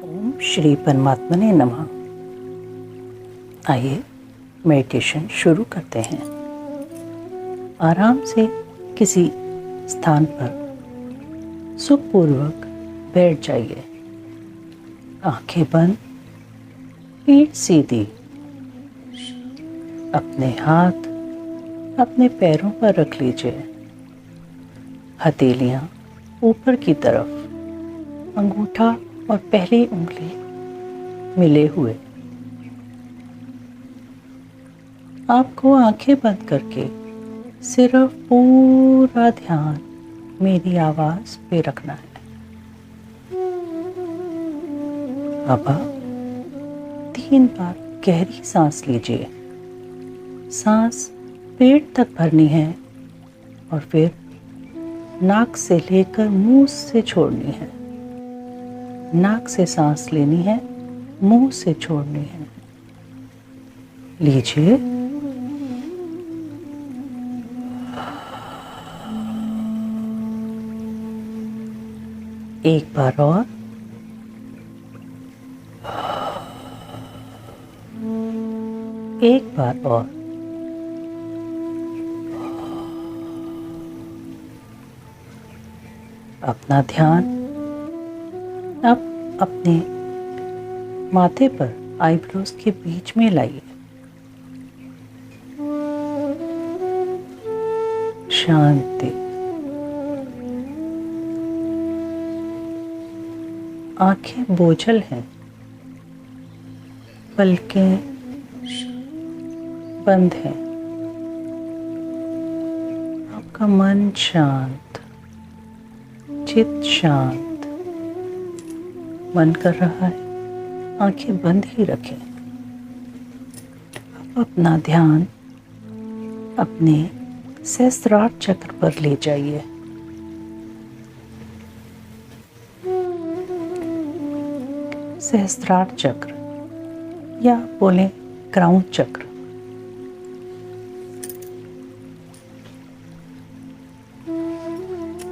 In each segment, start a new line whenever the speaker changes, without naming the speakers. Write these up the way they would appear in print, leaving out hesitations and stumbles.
ओम श्री परमात्मने नमः। आइए मेडिटेशन शुरू करते हैं। आराम से किसी स्थान पर सुखपूर्वक बैठ जाइए। आंखें बंद, पीठ सीधी। अपने हाथ अपने पैरों पर रख लीजिए। हथेलियां ऊपर की तरफ, अंगूठा और पहली उंगली मिले हुए। आपको आंखें बंद करके सिर्फ पूरा ध्यान मेरी आवाज पे रखना है। अब आप 3 बार गहरी सांस लीजिए। सांस पेट तक भरनी है और फिर नाक से लेकर मुंह से छोड़नी है। नाक से सांस लेनी है, मुंह से छोड़नी है। लीजिए। एक बार और। एक बार और। अपना ध्यान अब अपने माथे पर आईब्रोज के बीच में लाइए। शांति। आंखें बोझल हैं, पलकें बंद हैं। आपका मन शांत, चित्त शांत। मन कर रहा है, आंखें बंद ही रखें। अब अपना ध्यान अपने सहस्त्रार चक्र पर ले जाइए। सहस्त्रार चक्र या बोले क्राउन चक्र।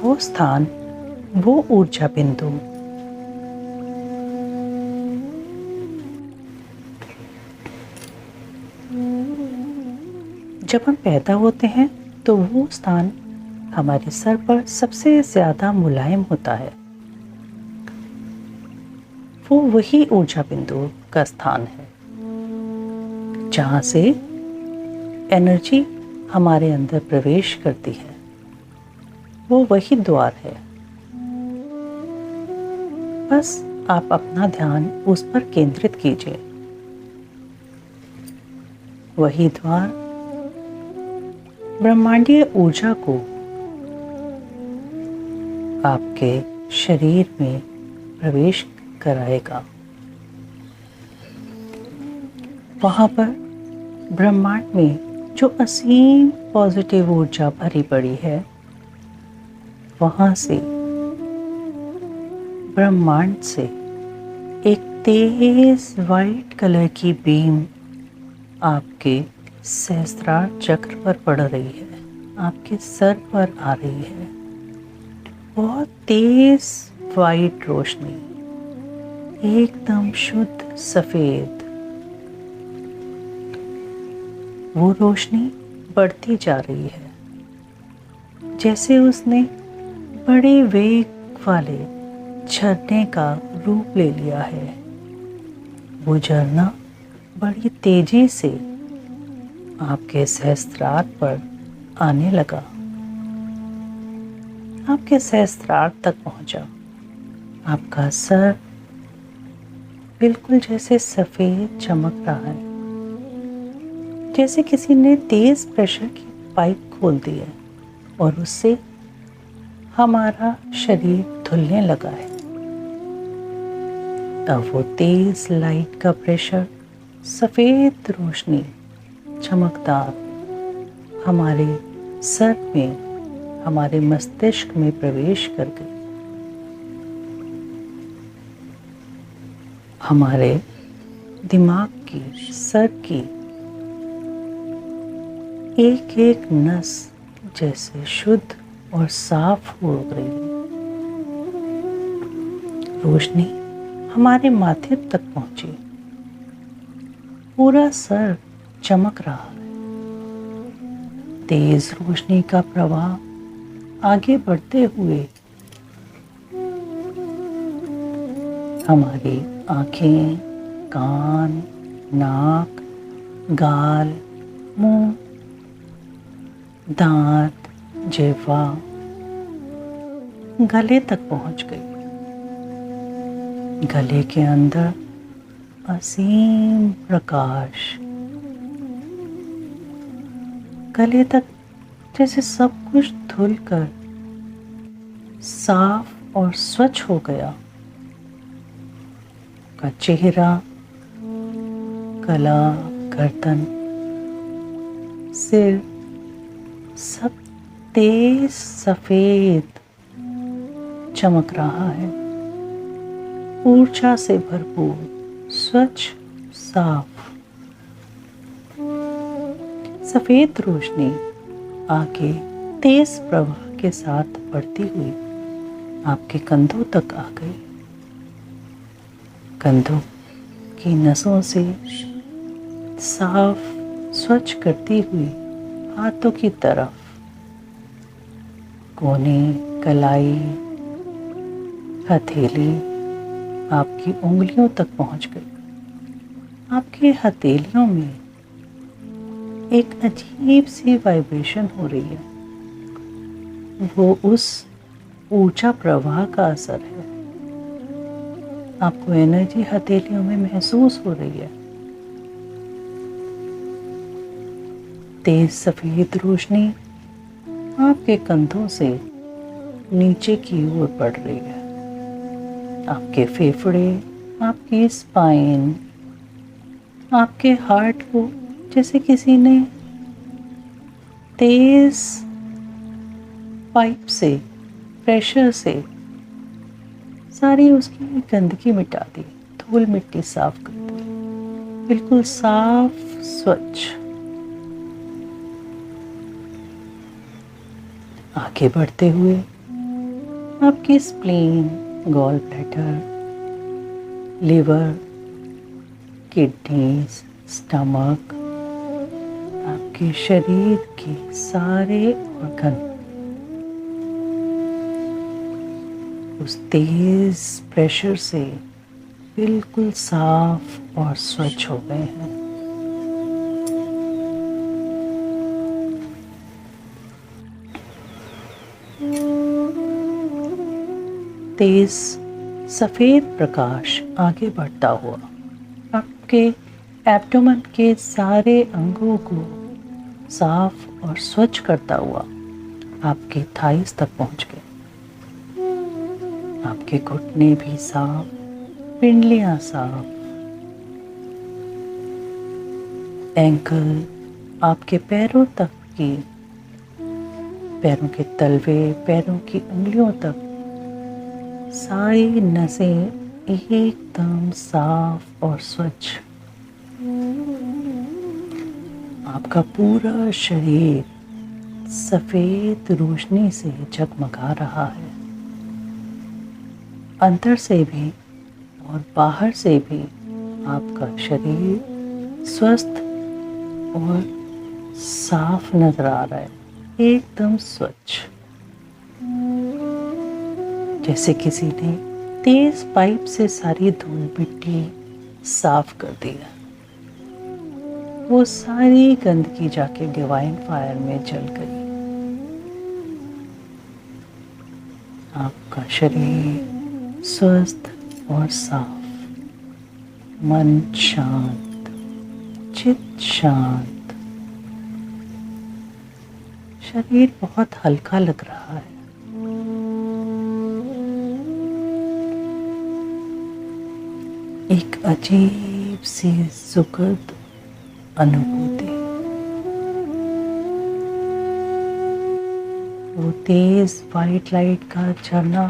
वो स्थान, वो ऊर्जा बिंदु जब हम पैदा होते हैं तो वो स्थान हमारे सर पर सबसे ज्यादा मुलायम होता है। वो वही ऊर्जा बिंदु का स्थान है जहाँ से एनर्जी हमारे अंदर प्रवेश करती है। वो वही द्वार है। बस आप अपना ध्यान उस पर केंद्रित कीजिए। वही द्वार ब्रह्मांडीय ऊर्जा को आपके शरीर में प्रवेश कराएगा। वहां पर ब्रह्मांड में जो असीम पॉजिटिव ऊर्जा भरी पड़ी है, वहां से ब्रह्मांड से एक तेज वाइट कलर की बीम आपके सहस्त्रार चक्र पर पड़ रही है, आपके सर पर आ रही है। बहुत तेज वाइट रोशनी, एकदम शुद्ध सफेद। वो रोशनी बढ़ती जा रही है, जैसे उसने बड़े वेग वाले झरने का रूप ले लिया है। वो झरना बड़ी तेजी से आपके सहस्त्रार पर आने लगा, आपके सहस्त्रार तक पहुंचा। आपका सर बिल्कुल जैसे सफेद चमक रहा है, जैसे किसी ने तेज प्रेशर की पाइप खोल दी है और उससे हमारा शरीर धुलने लगा है। अब वो तेज लाइट का प्रेशर, सफेद रोशनी, चमकदार हमारे सर में, हमारे मस्तिष्क में प्रवेश कर गई। हमारे दिमाग की, सर की एक एक नस जैसे शुद्ध और साफ हो रही है। रोशनी हमारे माथे तक पहुंची। पूरा सर चमक रहा है। तेज रोशनी का प्रवाह आगे बढ़ते हुए हमारी आंखें, कान, नाक, गाल, मुंह, दांत, जिह्वा, गले तक पहुंच गई। गले के अंदर असीम प्रकाश, गले तक जैसे सब कुछ धुलकर साफ और स्वच्छ हो गया। का चेहरा, गला, गर्दन, सिर सब तेज सफेद चमक रहा है। ऊर्जा से भरपूर, स्वच्छ, साफ। सफेद रोशनी आगे तेज प्रवाह के साथ बढ़ती हुई आपके कंधों तक आ गई। कंधों की नसों से साफ स्वच्छ करती हुई हाथों की तरफ, कोने, कलाई, हथेली आपकी उंगलियों तक पहुंच गई। आपके हथेलियों में एक अजीब सी वाइब्रेशन हो रही है। वो उस ऊर्जा प्रवाह का असर है। आपको एनर्जी हथेलियों में महसूस हो रही है। तेज सफेद रोशनी आपके कंधों से नीचे की ओर बढ़ रही है। आपके फेफड़े, आपकी स्पाइन, आपके हार्ट को जैसे किसी ने तेज पाइप से, प्रेशर से सारी उसकी गंदगी मिटा दी, धूल मिट्टी साफ कर दी, बिल्कुल साफ स्वच्छ। आगे बढ़ते हुए आपकी spleen, gall bladder, liver, kidneys, stomach, आपके शरीर के सारे ऑर्गन उस तेज प्रेशर से बिल्कुल साफ और स्वच्छ हो गए हैं। तेज सफेद प्रकाश आगे बढ़ता हुआ आपके एब्डोमेन के सारे अंगों को साफ और स्वच्छ करता हुआ आपके थाइस तक पहुंच गए। आपके घुटने भी साफ, पिंडलियां साफ, एंकल, आपके पैरों तक की, पैरों के तलवे, पैरों की उंगलियों तक सारी नसें एकदम साफ और स्वच्छ। आपका पूरा शरीर सफेद रोशनी से जगमगा रहा है। अंदर से भी और बाहर से भी आपका शरीर स्वस्थ और साफ नजर आ रहा है, एकदम स्वच्छ, जैसे किसी ने तेज पाइप से सारी धूल मिट्टी साफ कर दिया। वो सारी गंदगी जाके डिवाइन फायर में जल गई। आपका शरीर स्वस्थ और साफ, मन शांत, चित्त शांत, शरीर बहुत हल्का लग रहा है। एक अजीब सी सुखद अनुभूति। वो तेज वाइट लाइट का झरना,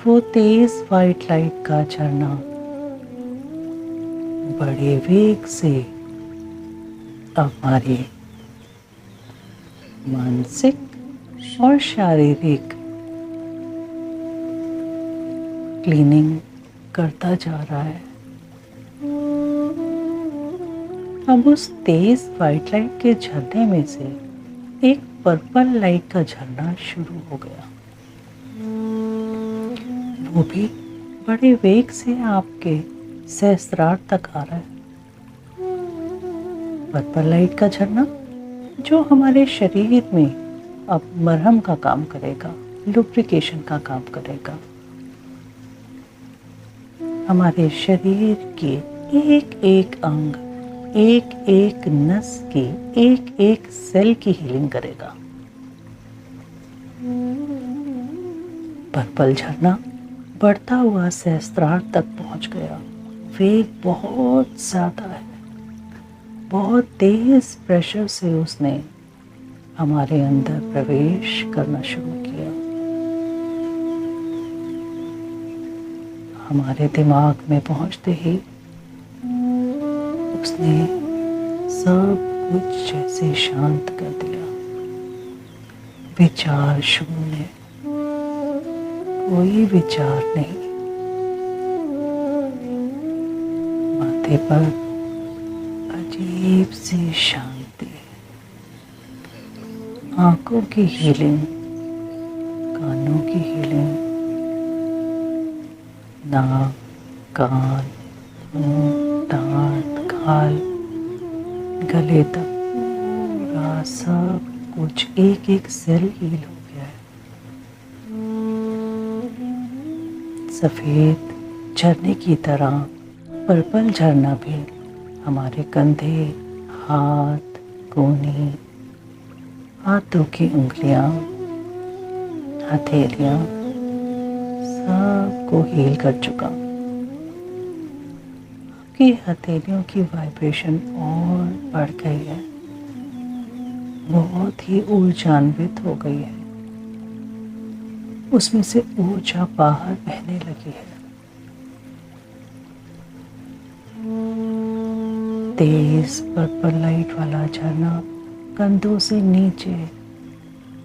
वो तेज वाइट लाइट का झरना बड़े वेग से हमारे मानसिक और शारीरिक क्लीनिंग करता जा रहा है। अब उस तेज वाइट लाइट के झरने में से एक पर्पल लाइट का झरना शुरू हो गया। वो भी बड़े वेग से आपके सहस्त्रार तक आ रहा है। पर्पल लाइट का झरना जो हमारे शरीर में अब मरहम का काम करेगा, लुब्रिकेशन का काम करेगा। हमारे शरीर के एक एक अंग, एक एक नस की, एक एक सेल की हीलिंग करेगा। पर्पल झरना बढ़ता हुआ सहस्त्रार तक पहुंच गया। वेग बहुत ज़्यादा है। बहुत तेज प्रेशर से उसने हमारे अंदर प्रवेश करना शुरू किया। हमारे दिमाग में पहुंचते ही उसने सब कुछ जैसे शांत कर दिया। विचार शून्य, कोई विचार नहीं। माथे पर अजीब सी शांति, आंखों की हीलिंग, कानों की हीलिंग, नाक, कान, मुंह, दांत, गाल, गले तक पूरा सब कुछ एक एक सेल हील हो गया है। सफेद झरने की तरह पर्पल झरना भी हमारे कंधे, हाथ, कोहनी, हाथों की उंगलियां, हथेलियां सबको हील कर चुका। आपकी हथेलियों की वाइब्रेशन और बढ़ गई है, बहुत ही ऊर्जान्वित हो गई है। उसमें से ऊर्जा बाहर बहने लगी है। तेज पर्पल लाइट वाला झरना कंधों से नीचे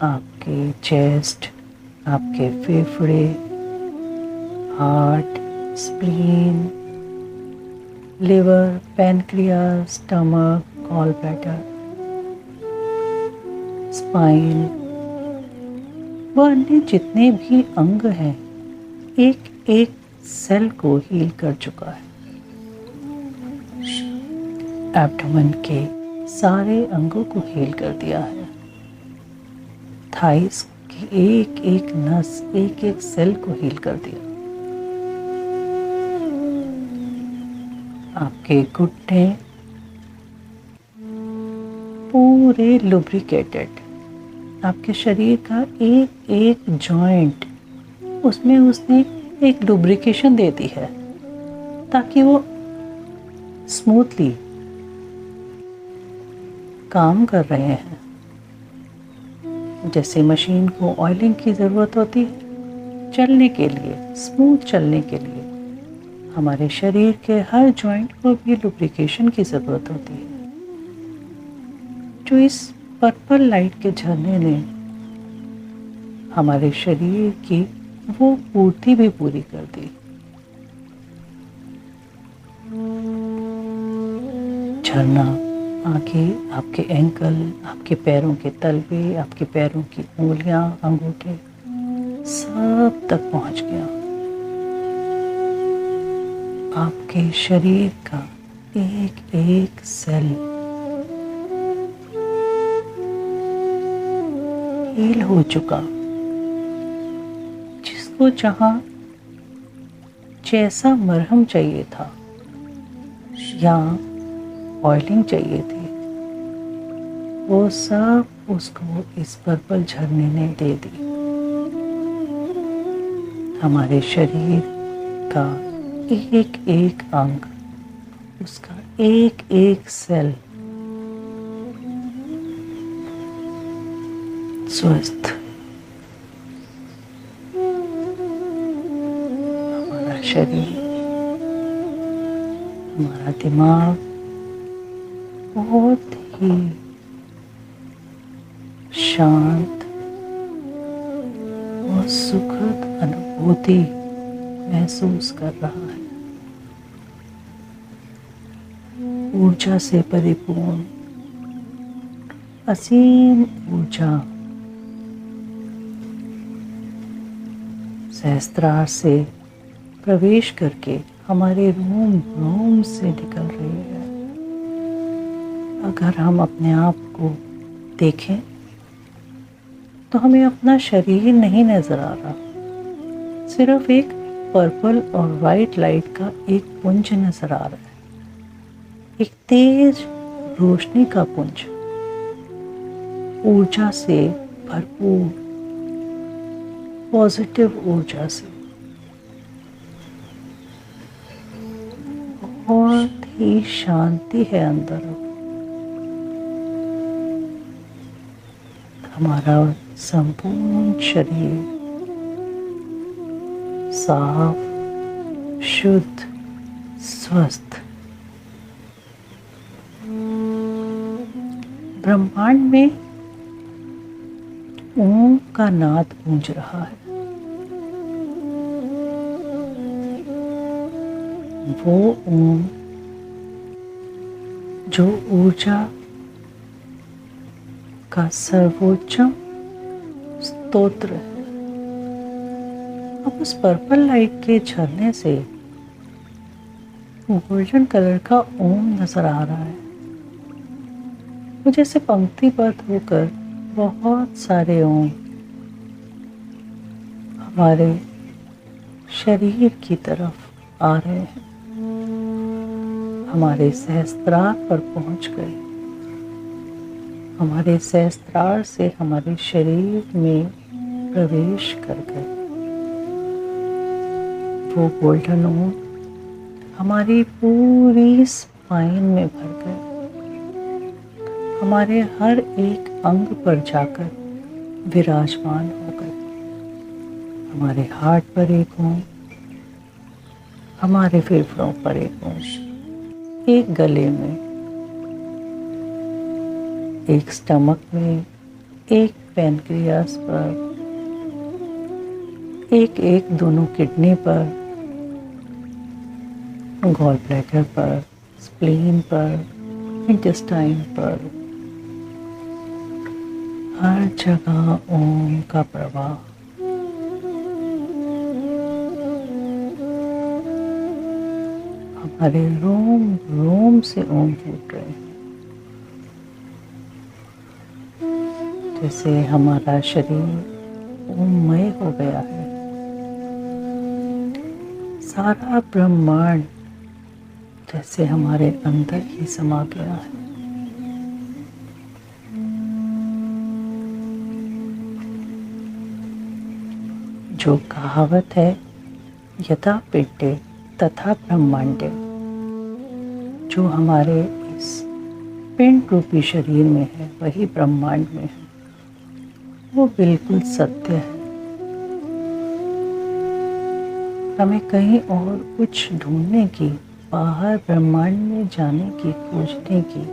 आपके चेस्ट, आपके फेफड़े, heart, spleen, liver, pancreas, stomach, gall bladder, spine व अन्य जितने भी अंग हैं, एक एक सेल को हील कर चुका है। एब्डोमेन के सारे अंगों को हील कर दिया है। थाइस की एक एक नस, एक एक सेल को हील कर दिया। आपके घुटने पूरे लुब्रिकेटेड। आपके शरीर का एक एक जॉइंट, उसमें उसने एक लुब्रिकेशन दे दी है ताकि वो स्मूथली काम कर रहे हैं। जैसे मशीन को ऑयलिंग की ज़रूरत होती है चलने के लिए, स्मूथ चलने के लिए, हमारे शरीर के हर जॉइंट को भी लुब्रिकेशन की ज़रूरत होती है, जो इस पर्पल लाइट के झरने ने हमारे शरीर की वो पूर्ति भी पूरी कर दी। झरना आगे आपके एंकल, आपके पैरों के तलवे, आपके पैरों की उंगलियां, अंगूठे सब तक पहुंच गया। आपके शरीर का एक एक सेल हील हो चुका। जिसको जहां जैसा मरहम चाहिए था या ऑयलिंग चाहिए थी, वो सब उसको इस पर्पल झरने ने दे दी। हमारे शरीर का एक एक अंग, उसका एक एक सेल स्वस्थ। हमारा शरीर, हमारा दिमाग बहुत ही शांत और सुखद अनुभूति महसूस कर रहा है। ऊर्जा से परिपूर्ण असीम ऊर्जा सहस्त्रार से प्रवेश करके हमारे रोम रोम से निकल रही है। अगर हम अपने आप को देखें तो हमें अपना शरीर नहीं नजर आ रहा, सिर्फ एक पर्पल और वाइट लाइट का एक पुंज नजर आ रहा है, एक तेज रोशनी का पुंज, ऊर्जा से भरपूर, पॉजिटिव ऊर्जा से। बहुत ही शांति है अंदर। हमारा संपूर्ण शरीर साफ, शुद्ध, स्वस्थ। ब्रह्मांड में ओम का नाद गूंज रहा है। वो ओम जो ऊर्जा का सर्वोच्चम स्तोत्र है। अब उस पर्पल लाइट के झरने से गोल्डन कलर का ओम नजर आ रहा है। वो जैसे पंक्तिबद्ध होकर बहुत सारे ओम हमारे शरीर की तरफ आ रहे हैं, हमारे सहस्त्रार पर पहुंच गए। हमारे सहस्त्रार से हमारे शरीर में प्रवेश कर गए। वो गोल्डन ओम हमारी पूरी स्पाइन में भर गए, हमारे हर एक अंग पर जाकर विराजमान हो गए। हमारे हार्ट पर एक ओम, हमारे फेफड़ों पर एक ओम, एक गले में, एक स्टमक में, एक पैनक्रियास पर, एक दोनों किडनी पर, गॉल ब्लैडर पर, स्प्लीन पर, इंटेस्टाइन पर, हर जगह ओम का प्रवाह। हमारे रोम रोम से ओम फूट रहे हैं। जैसे हमारा शरीर ओममय हो गया है। सारा ब्रह्मांड जैसे हमारे अंदर ही समा गया है। जो कहावत है, यथा पिंडे तथा ब्रह्मांडे, जो हमारे इस पिंड रूपी शरीर में है वही ब्रह्मांड में है, वो बिल्कुल सत्य है। हमें कहीं और कुछ ढूंढने की, बाहर ब्रह्मांड में जाने की, खोजने की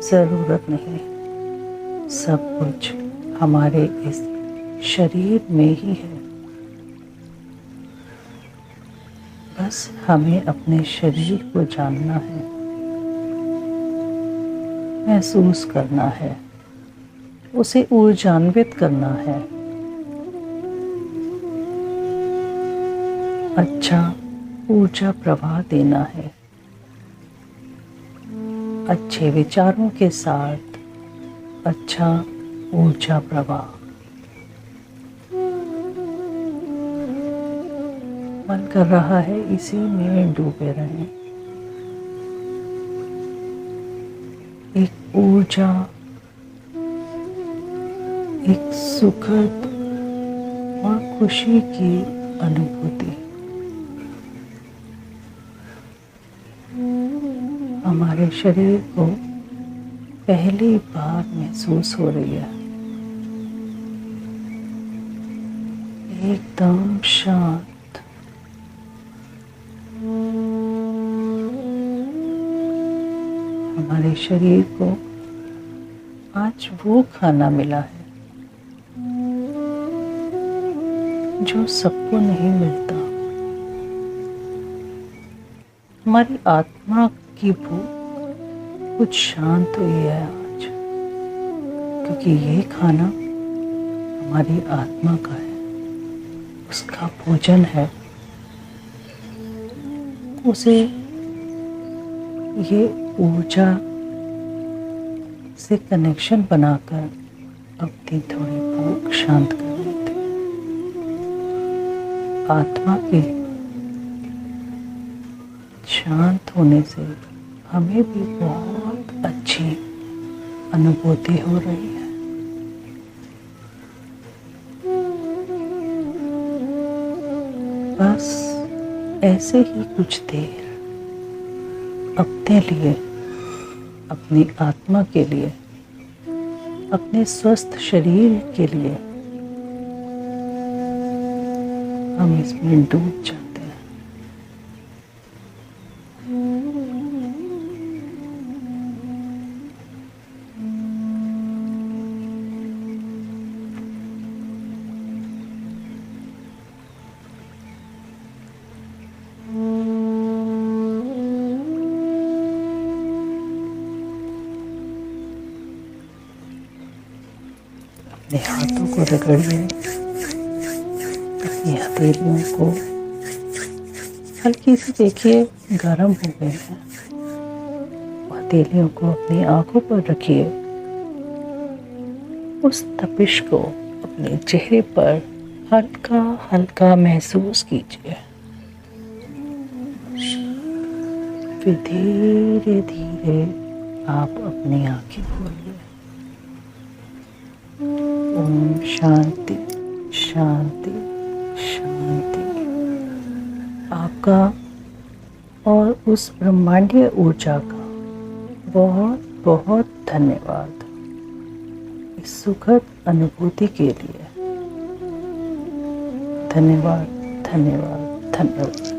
जरूरत नहीं है। सब कुछ हमारे इस शरीर में ही है। बस हमें अपने शरीर को जानना है, महसूस करना है, उसे ऊर्जान्वित करना है। अच्छा ऊर्जा प्रवाह देना है, अच्छे विचारों के साथ अच्छा ऊर्जा प्रवाह। मन कर रहा है इसी में डूबे रहें। एक ऊर्जा, एक सुखद और खुशी की अनुभूति हमारे शरीर को पहली बार महसूस हो रही है। एकदम शांत, हमारे शरीर को आज वो खाना मिला है जो सबको नहीं मिलता। हमारी आत्मा की भूख कुछ शांत हुई है आज, क्योंकि ये खाना हमारी आत्मा का है, उसका भोजन है। उसे ये ऊर्जा से कनेक्शन बनाकर अपनी थोड़ी भूख शांत कर लेते हैं। आत्मा के शांत होने से हमें भी बहुत अच्छी अनुभूति हो रही है। बस ऐसे ही कुछ देर अपने लिए, अपनी आत्मा के लिए, अपने स्वस्थ शरीर के लिए हम इसमें डूब जाते हैं। अपने हाथों को रगड़िए, अपनी हथेलियों को हल्की सी देखिए गर्म हो गए हैं। हथेलियों को अपनी आंखों पर रखिए, उस तपिश को अपने चेहरे पर हल्का हल्का महसूस कीजिए। फिर धीरे धीरे आप अपनी आंखें खोलिए। ओम शांति शांति शांति। आपका और उस ब्रह्मांडीय ऊर्जा का बहुत बहुत धन्यवाद इस सुखद अनुभूति के लिए। धन्यवाद धन्यवाद धन्यवाद।